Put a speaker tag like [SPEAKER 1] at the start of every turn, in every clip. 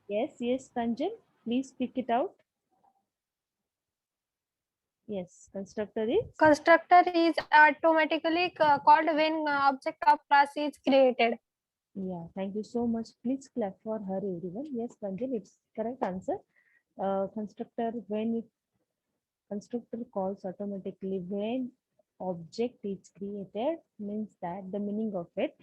[SPEAKER 1] Yes, Kanjan, please speak it out. Yes, constructor is.
[SPEAKER 2] Constructor is automatically called when object of class is created.
[SPEAKER 1] Yeah, thank you so much. Please clap for her, everyone. Yes, Kanjan, it's correct answer. Constructor, when it constructor calls automatically when object is created, means that the meaning of it,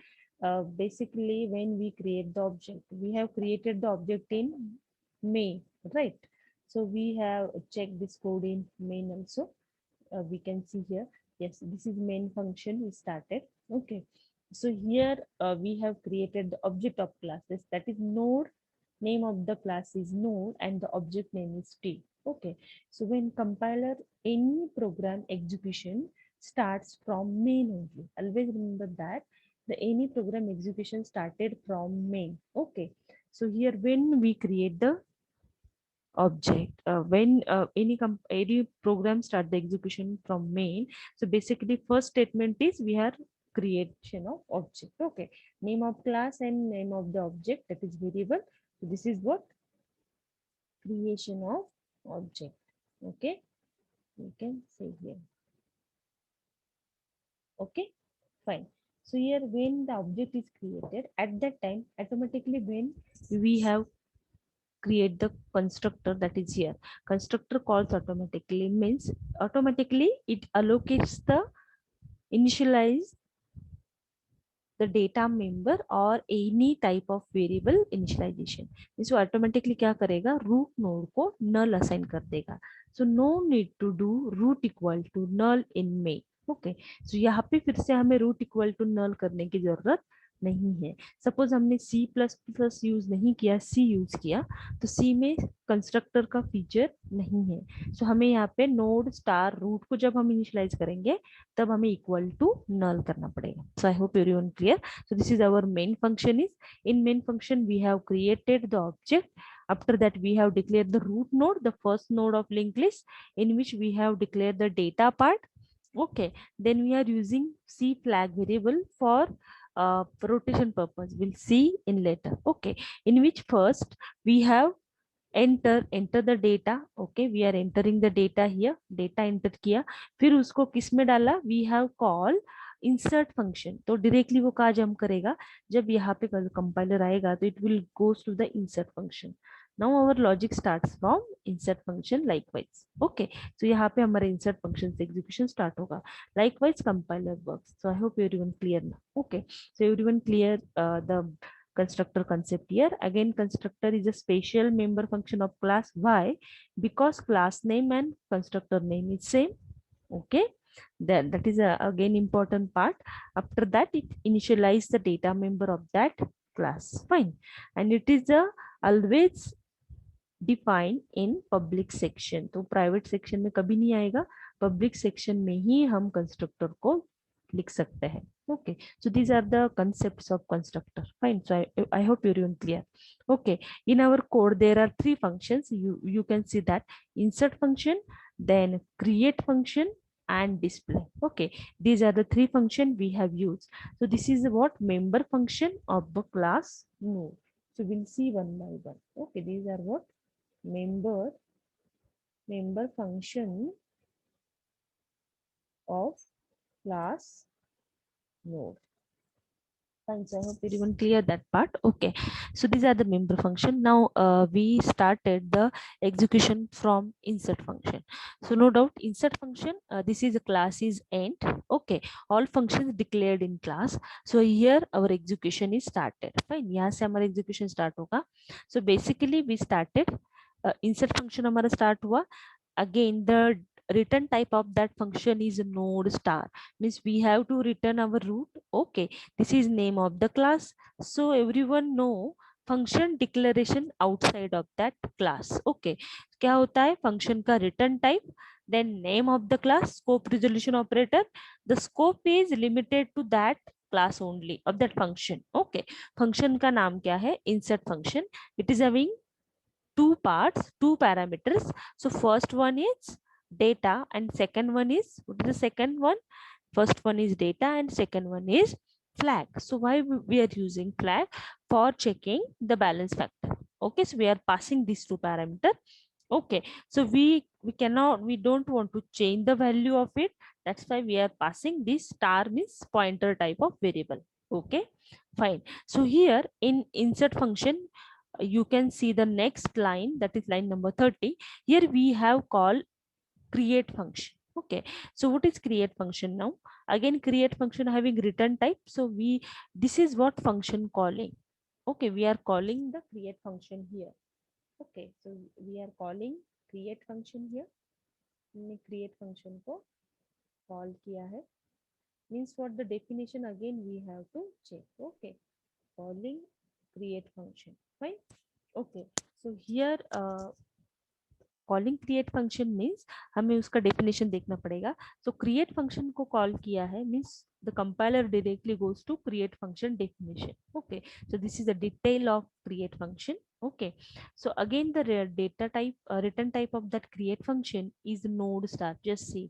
[SPEAKER 1] basically when we create the object, we have created the object in main, right? So we have checked this code in main also. We can see here, yes, this is main function we started. Okay, so here we have created the object of classes, that is node. Name of the class is node and the object name is t. Okay, so when compiler, any program execution starts from main only. Always remember that the any program execution started from main. Okay, so here when we create the object, when any program start the execution from main, so basically first statement is we are creation of object. Okay, name of class and name of the object, that is variable. So this is what creation of object. Okay, you can say here. Okay, fine. So here when the object is created, at that time automatically when we have create the constructor, that is here, constructor calls automatically means automatically it allocates the initialize the data member or any type of variable initialization. So automatically क्या करेगा, root node को null assign कर देगा. So no need to do root equal to null in main. Okay, so यहाँ पे फिर से हमें रूट इक्वल टू नल करने की जरूरत नहीं है. सपोज हमने सी प्लस प्लस यूज नहीं किया, सी यूज किया, तो सी में कंस्ट्रक्टर का फीचर नहीं है. सो हमें यहाँ पे नोड स्टार रूट को जब हम इनिशियलाइज करेंगे तब हमें इक्वल टू नल करना पड़ेगा. So I hope everyone clear. So this is our main function. Is in main function we have created the object. After that we have declared the root node, the first node of linked list, in which we have declared the data part. Okay, then we are using C flag variable for rotation purpose. We'll see in later. Okay, in which first we have enter the data. Okay, we are entering the data here. Data enter किया, फिर उसको किस में डाला, we have call insert function. तो directly वो कहाँ jump करेगा, जब यहाँ पे कंपाइलर आएगा तो it will goes to the insert function. Now our logic starts from insert function likewise. Okay, so यहाँ पे हमारे insert function से execution start होगा. Likewise compiler works. So I hope everyone clear now. Okay, so everyone clear the constructor concept here. Again, constructor is a special member function of class. Why? Because class name and constructor name is same. Okay, that is again important part. After that it initialize the data member of that class. Fine, and it is a always define in public section. तो private section में कभी नहीं आएगा, public section में ही हम constructor को लिख सकते हैं. Okay, so these are the concepts of constructor. Fine, so I hope you're even clear. Okay, in our code there are three functions. You can see that insert function, then create function and display. Okay, these are the three function we have used. So this is what member function of the class node. So we'll see one by one. Okay, these are what member function of class node. Fine, so I hope everyone clear that part. Okay, so these are the member function. Now we started the execution from insert function. So no doubt insert function, this is a class is end. Okay, all functions declared in class. So here our execution is started. Fine, यहाँ से हमारा execution start होगा. So basically we started insert function हमारा start हुआ. Again the return type of that function is node star, means we have to return our root. Okay, this is name of the class. So everyone know function declaration outside of that class. Okay, क्या होता है function का return type, then name of the class, scope resolution operator. The scope is limited to that class only of that function. Okay, function का नाम क्या है, insert function. It is having two parts, two parameters. So first one is data and second one is, what is the second one? First one is data and second one is flag. So why we are using flag? For checking the balance factor. Okay, so we are passing these two parameter. Okay, so we don't want to change the value of it. That's why we are passing this star means pointer type of variable. Okay, fine. So here in insert function, you can see the next line, that is line number 30. Here we have called create function. Okay, so what is create function now? Again, create function having return type. So this is what function calling. Okay, we are calling the create function here. Okay, so we are calling create function here. हमने create function को call किया है. Means what the definition again we have to check. Okay, calling create function. Fine. Okay, so here calling create function means हमें उसका definition देखना पड़ेगा. सो create function को call किया है means the compiler directly goes to create function definition. Okay, so this is the detail of create function. Okay, so again the data type return type of that create function is node star. Just see,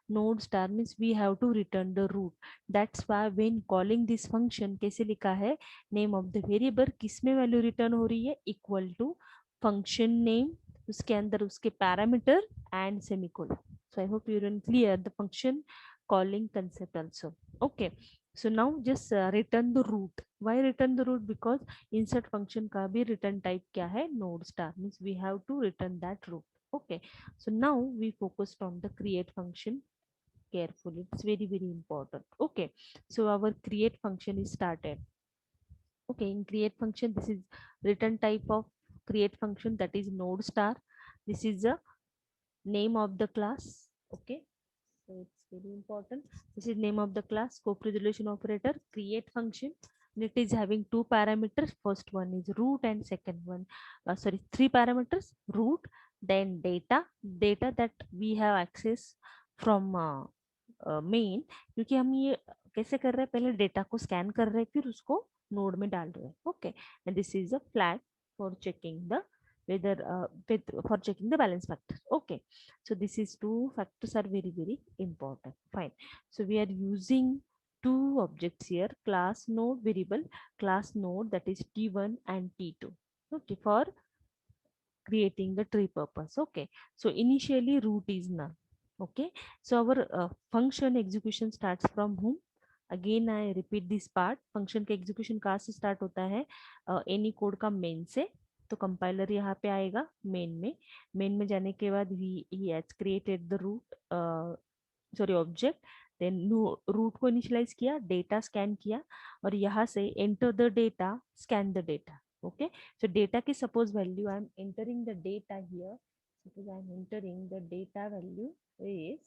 [SPEAKER 1] node star means we have to return the root. That's why when calling this function कैसे लिखा है, name of the variable किसमें value return हो रही है, equal to function name, उसके अंदर उसके parameter and semicolon. So I hope you are clear the function calling concept also. Okay, so now just return the root. Why return the root? Because insert function का भी return type क्या है, node star, means we have to return that root. Okay, so now we focused on the create function carefully. It's very important. Okay, so our create function is started. Okay, in create function this is return type of create function, that is node star. This is the name of the class. Okay, so it's very important. This is name of the class, scope resolution operator, create function. And it is having two parameters. First one is root and second one, sorry, three parameters: root, then data that we have access from main. क्योंकि हम ये कैसे कर रहे हैं, पहले data को scan कर रहे हैं, फिर उसको नोड में डाल रहे हैं. Okay, and this is a flag for checking the whether for checking the balance factor. Okay, so this is two factors are very important. Fine, so we are using two objects here, class node variable, class node, that is t1 and t2. Okay, for creating the tree purpose. Okay, so initially root is null. Okay, so our function execution starts from whom? Again I repeat this part, function का execution कहाँ से start होता है, any code का main से. तो compiler यहाँ पे आएगा मेन में जाने के बाद he has created the root sorry object, then root को इनिशियलाइज किया, डेटा स्कैन किया, और यहाँ से enter the data, scan the data. Okay, so data की suppose value I am entering the data here. Suppose I am entering the data value is,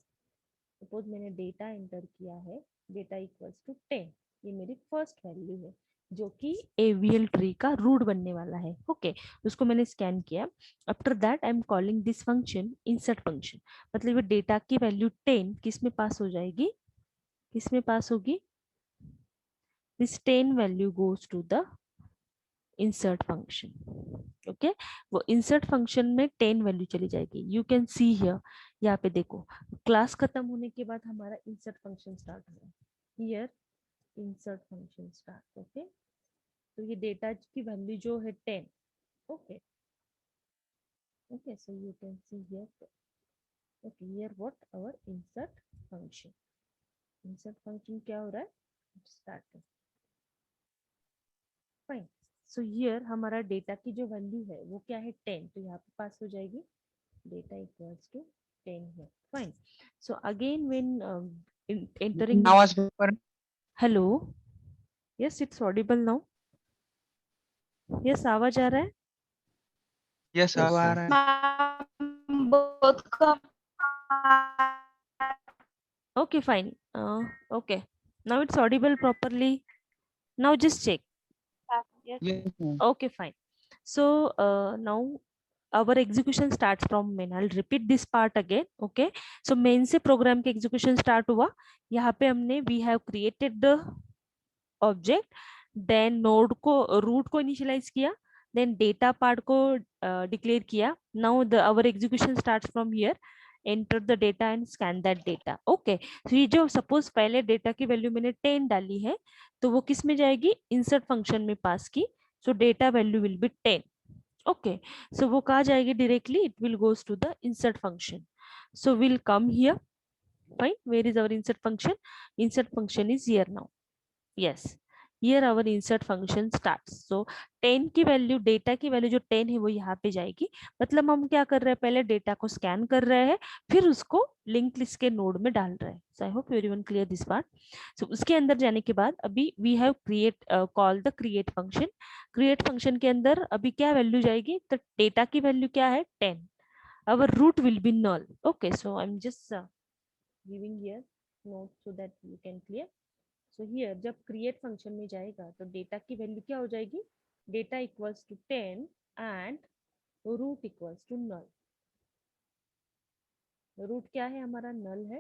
[SPEAKER 1] suppose मैंने data enter किया है, data equals to 10. ये मेरी first value है जो कि AVL tree का रूट बनने वाला है. ओके, उसको मैंने स्कैन किया. After that I am calling this function insert function. मतलब ये डेटा की वैल्यू 10 किस में पास हो जाएगी, किस में पास होगी, this 10 value goes to the insert function. Okay, वो इंसर्ट फंक्शन में 10 वैल्यू चली जाएगी. यू कैन सी हियर, यहाँ पे देखो, क्लास खत्म होने के बाद हमारा इंसर्ट फंक्शन स्टार्ट हुआ. Here insert function start. Okay, तो ये डेटा की वैल्यू जो है 10. Okay, so you can see here. Okay, here what our insert function क्या हो रहा है, start. Fine, so here हमारा डेटा की जो वैल्यू है वो क्या है 10, तो यहाँ पे पास हो जाएगी डेटा इक्वल्स टू 10 है. Fine, so again when entering, hello, yes it's audible now. Yes, आवाज आ रहा है.
[SPEAKER 3] Yes,
[SPEAKER 1] Yes,
[SPEAKER 3] आ रहा है.
[SPEAKER 2] both का
[SPEAKER 1] Okay, fine. Okay, now it's audible properly. Now just check. Yes.
[SPEAKER 3] Yes, ma'am.
[SPEAKER 1] Okay, fine. So now our execution starts from main. I'll repeat this part again. Okay, so main से program के execution start हुआ. यहाँ पे हमने we have created the object, then node को root को initialize किया, then data part को declare किया. Now our execution starts from here. Enter the data and scan that data. Okay, so ये जो suppose पहले डेटा की वैल्यू मैंने 10 डाली है, तो वो किस में जाएगी, इंसर्ट फंक्शन में पास की. सो data value will B 10. Okay, so वो कहाँ जाएगी directly? It will goes to the insert function. So we'll come here. Fine. Where is our insert function? Insert function is here now. Yes. Here our insert function starts. So 10 की value, data की value जो 10 है वो यहाँ पे जाएगी. मतलब हम क्या कर रहे हैं, पहले डेटा को स्कैन कर रहे हैं, फिर उसको लिंक लिस्ट के नोड में डाल रहे हैं. So I hope everyone clear this part. So उसके अंदर जाने के बाद अभी we have create call the create function. Create function के अंदर अभी क्या वैल्यू जाएगी, तो डेटा की वैल्यू क्या है 10. Our root will be null. Okay, so I'm just giving here note so that you can clear. So here जब create function में जाएगा तो डेटा की वैल्यू क्या हो जाएगी, data equals to 10 and root equals to null. Root क्या है हमारा, नल है.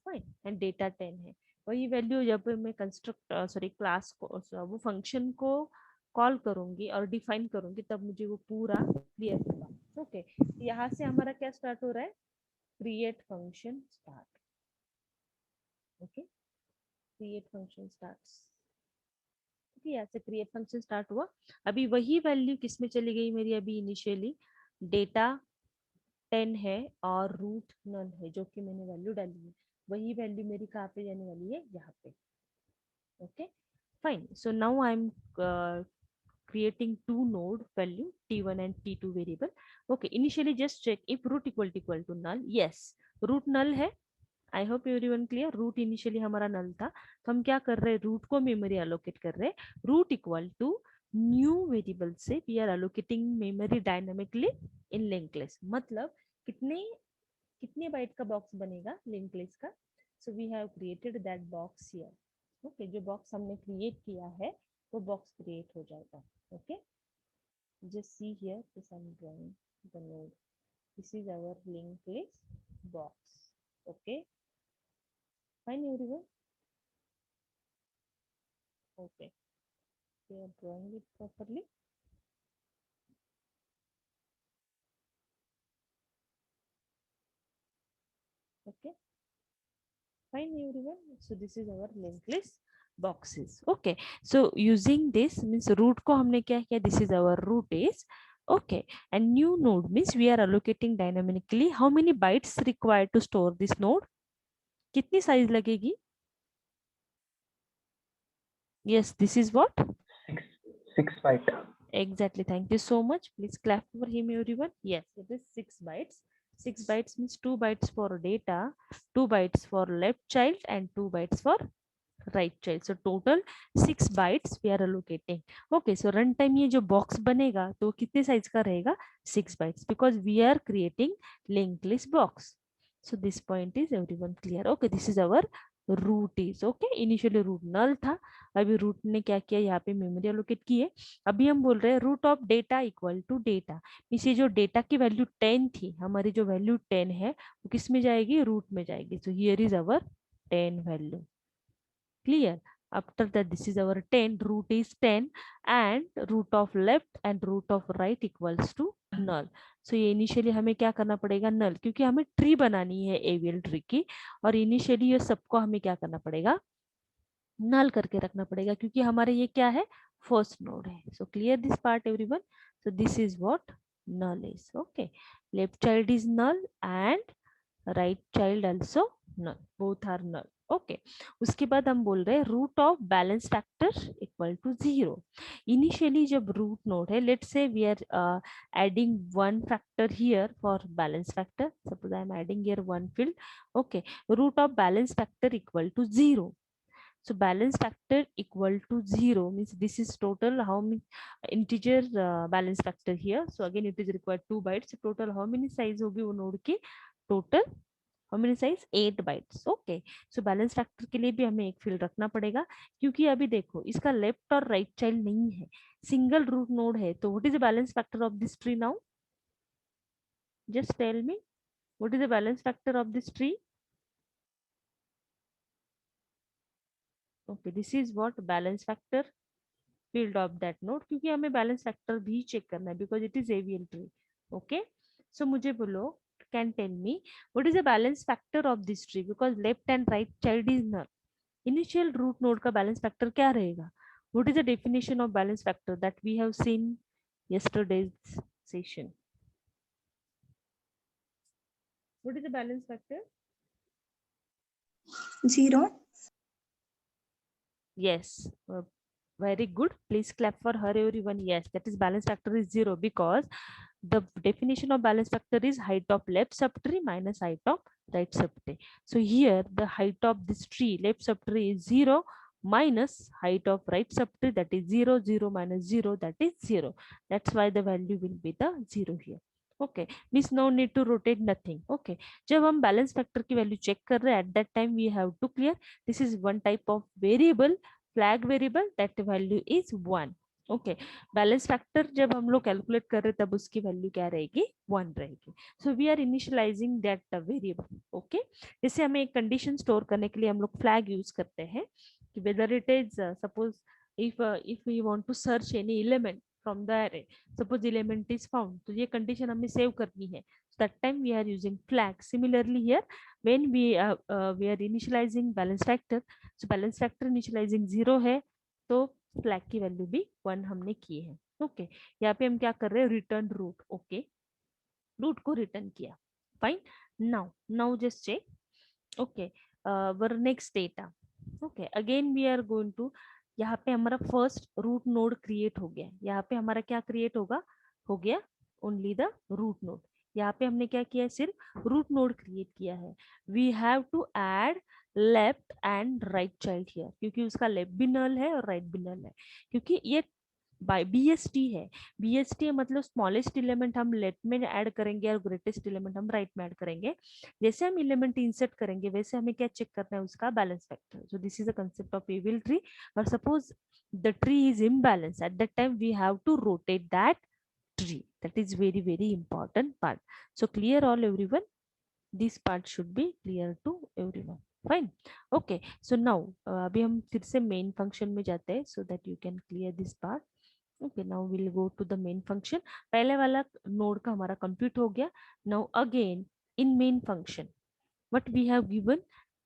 [SPEAKER 1] फाइन. एंड डेटा 10 है. वही वैल्यू जब मैं कंस्ट्रक्ट सॉरी क्लास को वो फंक्शन को कॉल करूंगी और डिफाइन करूंगी तब मुझे वो पूरा क्लियर होगा. ओके, यहाँ से हमारा क्या स्टार्ट हो रहा है, create function start. Okay, create function starts. Okay, यहाँ से क्रिएट फंक्शन स्टार्ट हुआ. अभी वही वैल्यू किस में चली गई मेरी, अभी इनिशियली डेटा 10 है और रूट नल है जो कि मैंने वैल्यू डाली है, वही वैल्यू मेरी कहाँ पे जाने वाली है, यहाँ पे. Okay, fine. So now I am creating two node value t1 and t2 variable. Okay, initially just check if root equal to null. Yes, root null है. I hope everyone clear. Root initially हमारा null था, तो हम क्या कर रहे हैं, root को मेमोरी एलोकेट कर रहे हैं. Root equal to new variable से we are allocating memory dynamically in link list. मतलब कितने कितने बाइट का बॉक्स बनेगा लिंक लिस्ट का. So we have created that box here. Okay, जो बॉक्स हमने क्रिएट किया है वो बॉक्स क्रिएट हो जाएगा. Okay, just see here this I'm drawing the node. This is our linked list box. Okay, fine everyone. Okay, we are drawing it properly. Okay, fine everyone. So this is our linked list boxes. Okay, so using this means root को हमने क्या किया, this is our root is. Okay, and new node means we are allocating dynamically. How many bytes required to store this node? कितनी size लगेगी? Yes, this is what?
[SPEAKER 4] 6 byte.
[SPEAKER 1] Exactly. Thank you so much. Please clap for him, everyone. Yes, it is 6 bytes. 6 bytes means 2 bytes for data, 2 bytes for left child, and 2 bytes for right child. So total 6 bytes we are allocating. Okay, so runtime ये जो box बनेगा तो कितने size का रहेगा, 6 bytes, because we are creating linked list box. So this point is everyone clear. Okay, this is our root is. Okay, initially root null था, अभी root ने क्या किया, यहाँ पे मेमोरी एलोकेट की है. अभी हम बोल रहे हैं root of data equal to data. इसे जो डेटा की वैल्यू 10 थी, हमारी जो वैल्यू 10 है वो किस में जाएगी, रूट में जाएगी. So here is our 10 value. Clear? After that, this is our 10, root is 10, and root of left and root of right equals to null. So ये इनिशियली हमें क्या करना पड़ेगा, null, क्योंकि हमें ट्री बनानी है AVL ट्री की, और इनिशियली ये सबको हमें क्या करना पड़ेगा, null करके रखना पड़ेगा, क्योंकि हमारे ये क्या है, फर्स्ट नोड है. So clear this part everyone. So this is what null is. Okay, left child is null and right child also null, both are null. Okay, उसके बाद हम बोल रहे हैं root of balance factor equal to 0. Initially जब root node है, let's say we are adding one factor here for balance factor. Suppose I am adding here one field. Okay, root of balance factor equal to 0. So balance factor equal to 0 means this is total how many integer balance factor here. So again it is required 2 bytes. Total how many size होगी वो node की, total how many size, 8 bytes. Okay, so balance factor के लिए भी हमें एक field रखना पड़ेगा, क्योंकि अभी देखो इसका लेफ्ट और राइट चाइल्ड नहीं है, सिंगल रूट नोड है. तो what is the balance factor of this tree now, just tell me what is the balance factor of this tree. Okay, this is what balance factor field of that node, क्योंकि हमें balance factor भी check करना है because it is AVL tree. Okay, so मुझे बोलो, can tell me what is the balance factor of this tree, because left and right child is null. Initial root node का balance factor क्या रहेगा, what is the definition of balance factor that we have seen yesterday's session. What is the balance factor?
[SPEAKER 5] 0.
[SPEAKER 1] Yes, very good. Please clap for her, everyone. Yes, that is balance factor is 0 because the definition of balance factor is height of left subtree minus height of right subtree. So here the height of this tree, left subtree, is 0 minus height of right subtree, that is 0, 0 minus 0, that is 0. That's why the value will be the 0 here. Okay, means no need to rotate nothing. Okay, जब हम balance factor की value check कर रहे हैं, at that time we have to clear this is one type of variable, flag variable, that value is 1. Okay, balance factor जब हम लोग calculate कर रहे तब उसकी वैल्यू क्या रहेगी, 1 रहेगी. So we are initializing that variable. Okay, जैसे हमें एक कंडीशन स्टोर करने के लिए हम लोग फ्लैग यूज करते हैं कि whether it is suppose if we want to search any element from the array, suppose element is found, तो ये कंडीशन हमें सेव करनी है. So that time we are using flag. Similarly here when we are initializing balance factor, so balance factor initializing 0 है तो flag की value भी 1 हमने की है. ओके, यहाँ पे हम क्या कर रहे हैं, रिटर्न रूट. ओके, रूट को रिटर्न किया. Fine. Now just check. Okay, वर next data. Okay, again we are going to, यहाँ पे हमारा फर्स्ट रूट नोड क्रिएट हो गया. यहाँ पे हमारा क्या क्रिएट होगा, हो गया ओनली द रूट नोड. यहाँ पे हमने क्या किया है, सिर्फ रूट नोड क्रिएट किया है. We have to add left and right child here, क्योंकि उसका लेफ्ट भी नल है और राइट भी नल है, क्योंकि ये बाय बीएसटी है. बीएसटी मतलब स्मॉलेस्ट एलिमेंट हम लेफ्ट में ऐड करेंगे और ग्रेटेस्ट एलिमेंट हम राइट में ऐड करेंगे. जैसे हम एलिमेंट इंसर्ट करेंगे वैसे हमें क्या चेक करना है, उसका balance factor. So this is the concept of AVL tree. और suppose the tree is imbalance, at that time we have to rotate that tree. That is very very important part. So clear all everyone, this part should be clear to everyone. Fine. Okay, so now अभी हम फिर से main function में जाते हैं so that you can clear this part. Okay, now we'll go to the main function. पहले वाला node का हमारा compute हो गया. Now again in main function what we have given.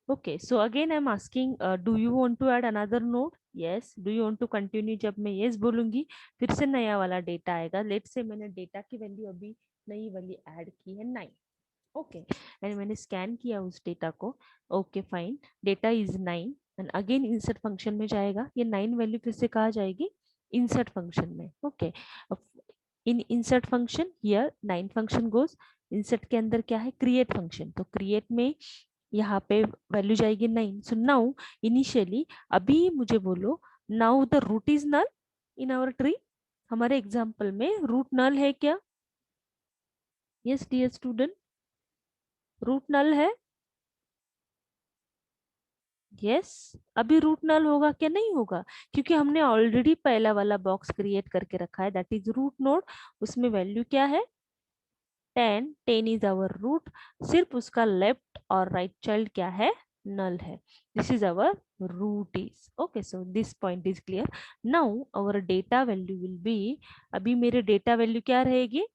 [SPEAKER 1] Okay, so again I'm asking, do you want to add another node? Yes. Do you want to continue? जब मैं yes बोलूंगी फिर से नया वाला डेटा आएगा. लेट से मैंने data की वैल्यू अभी नई वाली ऐड की है 9. ओके, एंड मैंने स्कैन किया उस डेटा को. Okay fine, data is 9 and again insert function में जाएगा. ये 9 वैल्यू फिर से कहा जाएगी इंसर्ट फंक्शन में. Okay, in insert function here 9 function goes. Insert के अंदर क्या है, क्रिएट फंक्शन. तो क्रिएट में यहाँ पे वैल्यू जाएगी 9. सो नाउ इनिशियली अभी मुझे बोलो, now the root is null in our tree. हमारे एग्जाम्पल में रूट नल है क्या? Yes dear student, root null है. यस, अभी रूट नल होगा क्या? नहीं होगा, क्योंकि हमने ऑलरेडी पहला वाला बॉक्स क्रिएट करके रखा है, दैट इज रूट नोड. उसमें वैल्यू क्या है, 10. 10 इज आवर रूट. सिर्फ उसका लेफ्ट और राइट चाइल्ड क्या है, नल है. This is our root is. Okay, so this point is clear. Now our data value will be, अभी मेरे डेटा वैल्यू क्या रहेगी?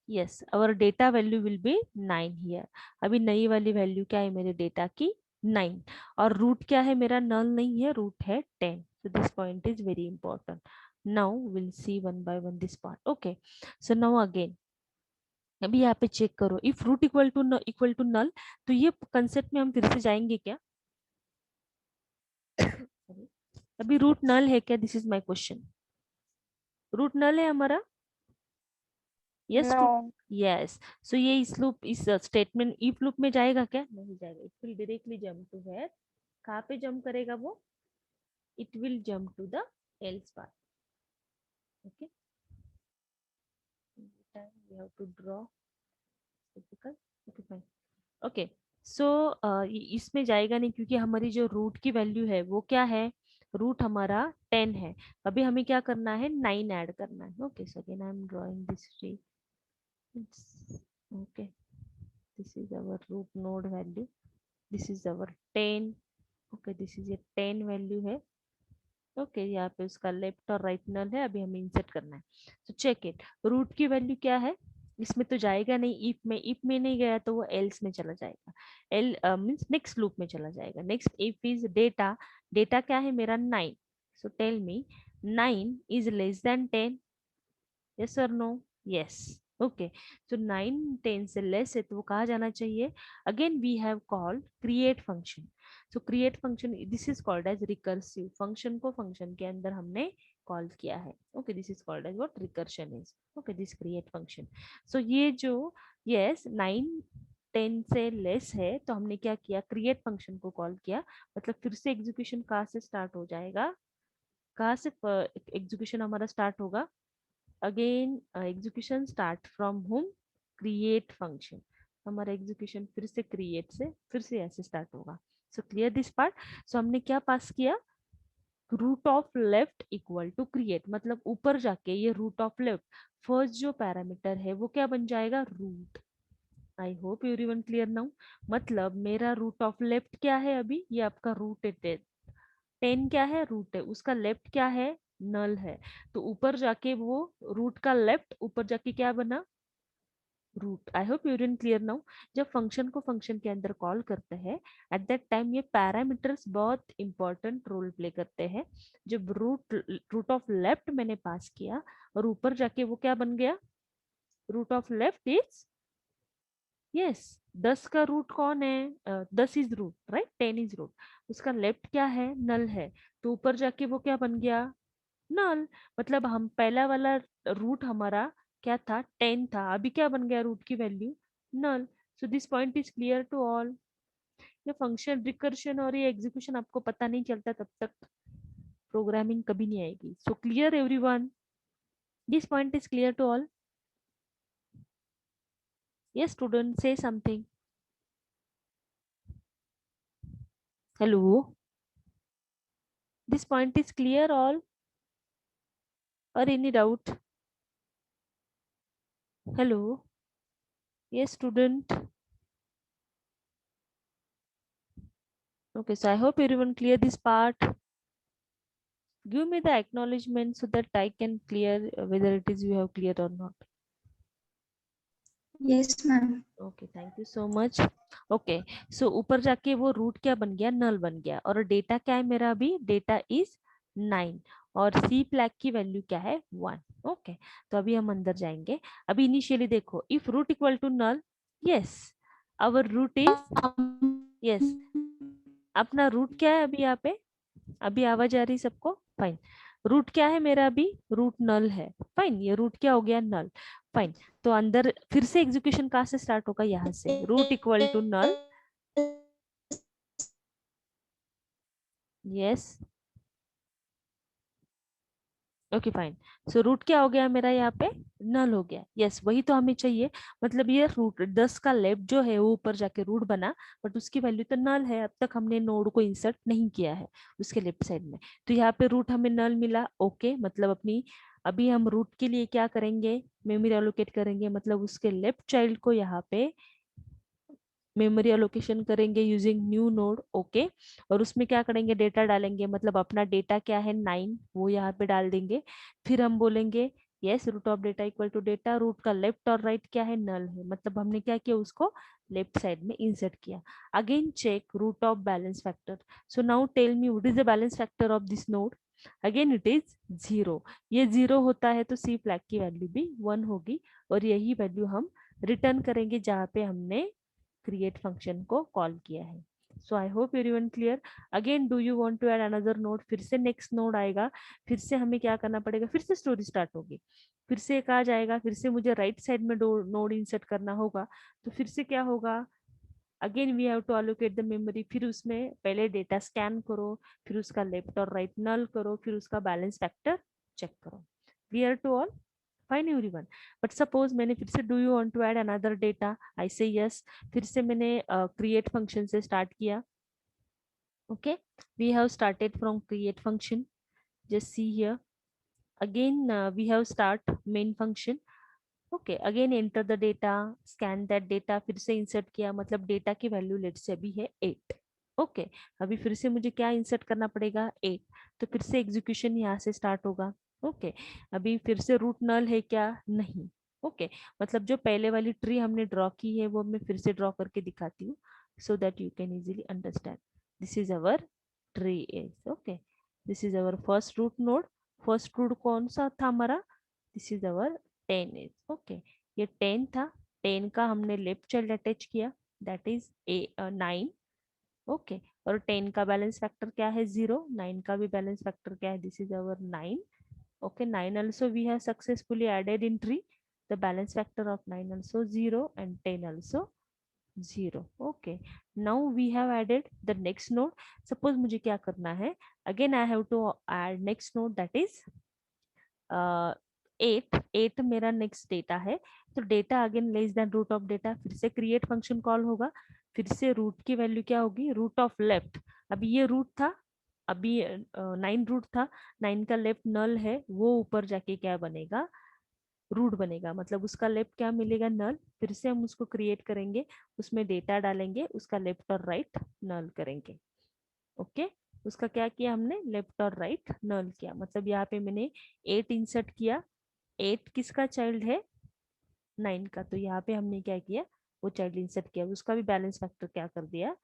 [SPEAKER 1] yes, our data value will be 9 here. अभी नई वाली वैल्यू क्या है मेरे डेटा की, 9. और रूट क्या है मेरा, नल नहीं है, रूट है 10. so this point is very important. now we'll see one by one this part. okay, so now again अभी यहाँ पे चेक करो, if root equal to null, तो ये कंसेप्ट में हम फिर से जाएंगे क्या? अभी रूट नल है क्या? This is my question. Root null है हमारा? Yes
[SPEAKER 2] No.
[SPEAKER 1] यस. सो ये इस लूप, इस स्टेटमेंट इफ लूप में जाएगा क्या? नहीं जाएगा. It will directly jump to where, कहाँ पे जंप करेगा वो? It will jump to the else part. Okay, we have to draw typical. okay fine. Okay, so इसमें जाएगा नहीं क्योंकि हमारी जो रूट की वैल्यू है वो क्या है, रूट हमारा 10 है. अभी हमें क्या करना है, 9 ऐड करना है. Okay, so again I am drawing this tree. okay, this is our root node value, this is our 10. okay, this is a 10 value है. ओके, यहाँ पे उसका लेफ्ट और राइट नल है. अभी हमें इंसर्ट करना है. तो चेक इट, रूट की वैल्यू क्या है, इसमें तो जाएगा नहीं. इफ में नहीं गया तो वो एल्स में चला जाएगा. एल मींस नेक्स्ट लूप में चला जाएगा. Next if is data, data क्या है मेरा 9. So tell me 9 is less than 10? Yes or no? Yes. Okay. So 9 10 से लेस है तो वो कहा जाना चाहिए. Again we have called create function. So create function, this is called as recursive. function को function के अंदर हमने कॉल किया है. Okay, this is called as what recursion is. Okay, this create function. So ये जो yes 9 10 से less है तो हमने क्या किया, क्रिएट फंक्शन को कॉल किया. मतलब फिर से एग्जीक्यूशन कहाँ से स्टार्ट हो जाएगा, कहाँ से एग्जीक्यूशन हमारा स्टार्ट होगा. Again execution start from home create function. हमारा एग्जीक्यूशन फिर से क्रिएट से फिर से ऐसे स्टार्ट होगा. So clear this part. So हमने क्या पास किया, root of left equal to create. मतलब ऊपर जाके ये रूट ऑफ लेफ्ट फर्स्ट जो पैरामीटर है वो क्या बन जाएगा, root. I hope everyone clear now. मतलब मेरा रूट ऑफ लेफ्ट क्या है, अभी ये आपका रूट है. 10 क्या है, रूट है. उसका लेफ्ट क्या है, नल है. तो ऊपर जाके वो रूट का लेफ्ट ऊपर जाके क्या बना, root. I hope you are clear now. जब फंक्शन को फंक्शन के अंदर कॉल करते हैं एट दैट टाइम ये पैरामीटर्स बहुत इंपॉर्टेंट रोल प्ले करते हैं. जब रूट रूट ऑफ लेफ्ट मैंने पास किया और ऊपर जाके वो क्या बन गया, root of left is yes 10 का रूट कौन है, 10 is root right, 10 is root. उसका लेफ्ट क्या है, नल है. तो ऊपर जाके वो क्या बन गया, नल. मतलब हम पहला वाला रूट हमारा क्या था, 10 था, अभी क्या बन गया रूट की value, null. So this point is clear to all. ये फंक्शन रिकर्शन और ये एग्जीक्यूशन आपको पता नहीं चलता तब तक प्रोग्रामिंग कभी नहीं आएगी. So clear everyone, this point is clear to all. Yes student say something. Hello, this point is clear all or any doubt? Hello, yes student. Okay, so I hope everyone clear this part. Give me the acknowledgement so that I can clear whether it is you have cleared or not.
[SPEAKER 5] Yes, ma'am.
[SPEAKER 1] Okay, thank you so much. Okay, so ऊपर जाके वो root क्या बन गया, नल बन गया. और data क्या है मेरा, अभी डेटा इज 9 और सी फ्लैग की वैल्यू क्या है, 1. ओके, तो अभी हम अंदर जाएंगे. अभी इनिशियली देखो, if root equal to null, yes our root is yes. अपना रूट क्या है अभी यहाँ पे, अभी आवाज आ रही सबको, फाइन. रूट क्या है मेरा, अभी रूट नल है. फाइन, ये रूट क्या हो गया, नल. फाइन. तो अंदर फिर से एग्जीक्यूशन कहाँ से स्टार्ट होगा, यहाँ से root equal to null. Yes, okay fine. So root क्या हो गया मेरा यहाँ पे, नल हो गया. यस, वही तो हमें चाहिए. मतलब ये रूट 10 का लेफ्ट जो है वो ऊपर जाके रूट बना, बट उसकी वैल्यू तो नल है. अब तक हमने नोड को इंसर्ट नहीं किया है उसके लेफ्ट साइड में. तो यहाँ पे रूट हमें नल मिला. ओके, मतलब अपनी अभी हम रूट के लिए क्या करेंगे, मेमोरी एलोकेट करेंगे. मतलब उसके लेफ्ट चाइल्ड को यहाँ पे मेमोरी एलोकेशन करेंगे यूजिंग न्यू नोड. ओके, और उसमें क्या करेंगे, डेटा डालेंगे. मतलब अपना डेटा क्या है 9, वो यहाँ पे डाल देंगे. फिर हम बोलेंगे yes root of data equal to data, root का लेफ्ट और राइट क्या है, नल है. मतलब हमने क्या किया, उसको लेफ्ट साइड में इंसर्ट किया. Again check root of balance factor. So now tell me what is the balance factor of this node. Again it is 0. ये 0 होता है तो सी फ्लैग की वैल्यू भी 1 होगी. और यही वैल्यू हम रिटर्न करेंगे जहाँ पे हमने क्रिएट फंक्शन को कॉल किया है. So I hope everyone clear. Again do you want to add another node, फिर से नेक्स्ट नोड आएगा, फिर से हमें क्या करना पड़ेगा, फिर से स्टोरी स्टार्ट होगी. फिर से कहा जाएगा, फिर से मुझे राइट साइड में नोड इंसर्ट करना होगा. तो फिर से क्या होगा, again we have to allocate the memory. फिर उसमें पहले डेटा स्कैन करो, फिर उसका लेफ्ट और राइट नल करो, फिर उसका बैलेंस फैक्टर चेक करो. Clear to all, fine everyone. But suppose मैंने फिर से do you want to add another data, I say yes. फिर से मैंने क्रिएट फंक्शन से स्टार्ट किया. Okay, we have started from create function. Just see here, again we have start main function. Okay, again enter the data, scan that data. फिर से insert किया. मतलब data की वैल्यू लेट से अभी है 8. ओके, अभी फिर से मुझे क्या इंसर्ट करना पड़ेगा, 8. तो फिर से एग्जीक्यूशन यहाँ से स्टार्ट होगा. ओके, अभी फिर से रूट नल है क्या, नहीं. ओके, मतलब जो पहले वाली ट्री हमने ड्रॉ की है वो मैं फिर से ड्रॉ करके दिखाती हूँ so that you can easily understand. This is our tree is okay. This is our first root node. First root कौन सा था हमारा, this is our 10 is okay, ये 10 था, 10 का हमने लेफ्ट चाइल्ड अटैच किया, दैट इज 9 ओके, और 10 का बैलेंस फैक्टर क्या है 0, 9 का भी बैलेंस फैक्टर क्या है, this is our 9 okay, 9 also we have successfully added in tree, the balance factor of 9 also 0 and 10 also 0 okay, now we have added the next node, suppose मुझे क्या करना है, again I have to add next node, that is 8 मेरा next data है, तो data again less than root of data, फिर से create function call होगा, फिर से रूट की वैल्यू क्या होगी, रूट ऑफ लेफ्ट, अभी ये रूट था, अभी 9 रूट था, 9 का लेफ्ट नल है, वो ऊपर जाके क्या बनेगा, रूट बनेगा, मतलब उसका लेफ्ट क्या मिलेगा, नल, फिर से हम उसको क्रिएट करेंगे, उसमें डेटा डालेंगे, उसका लेफ्ट और राइट नल करेंगे ओके, उसका क्या किया हमने, लेफ्ट और राइट नल किया, मतलब यहाँ पे मैंने 8 इंसर्ट किया, 8 किसका चाइल्ड है, 9 का, तो यहाँ पे हमने क्या किया, वो चाइल्ड इंसर्ट किया, उसका भी बैलेंस फैक्टर क्या कर दिया,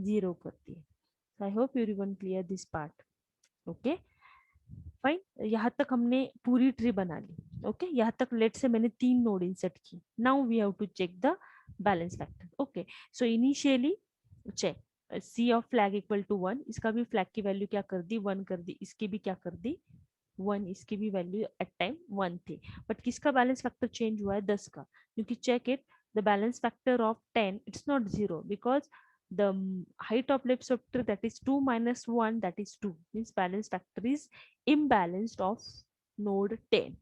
[SPEAKER 1] 0 कर दिया। आई hope everyone clear this part okay fine, यहाँ तक हमने पूरी ट्री बना ली ओके, यहाँ तक लेट से मैंने 3 नोड इंसर्ट की, now we have to check the balance factor okay, so initially check c of flag equal to 1, इसका भी फ्लैग की वैल्यू क्या कर दी, 1 कर दी, इसकी भी क्या कर दी 1, इसकी भी वैल्यू एट टाइम 1 थी, बट किसका बैलेंस फैक्टर चेंज हुआ है, 10 का, क्योंकि check it, the balance factor of 10 it's not 0 because the height of left subtractor, that is 2 minus 1, that is 2, means balance factor is imbalanced of node 10,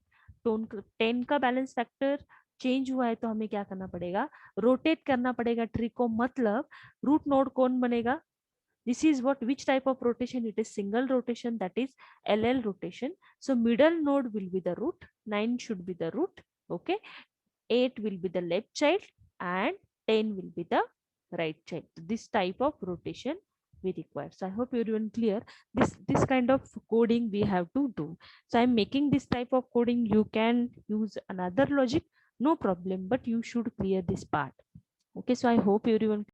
[SPEAKER 1] तो 10 का balance factor change हुआ है, तो हमें क्या करना पड़ेगा, रोटेट करना पड़ेगा ट्री को, मतलब रूट नोड कौन बनेगा, this is what, which type of rotation, it is single rotation, that is LL rotation, so middle node will be the root, 9 should be the root okay, 8 will be the left child and 10 will be the right child, this type of rotation we require. So I hope everyone clear, this kind of coding we have to do, so I'm making this type of coding, you can use another logic, no problem, but you should clear this part okay, so I hope everyone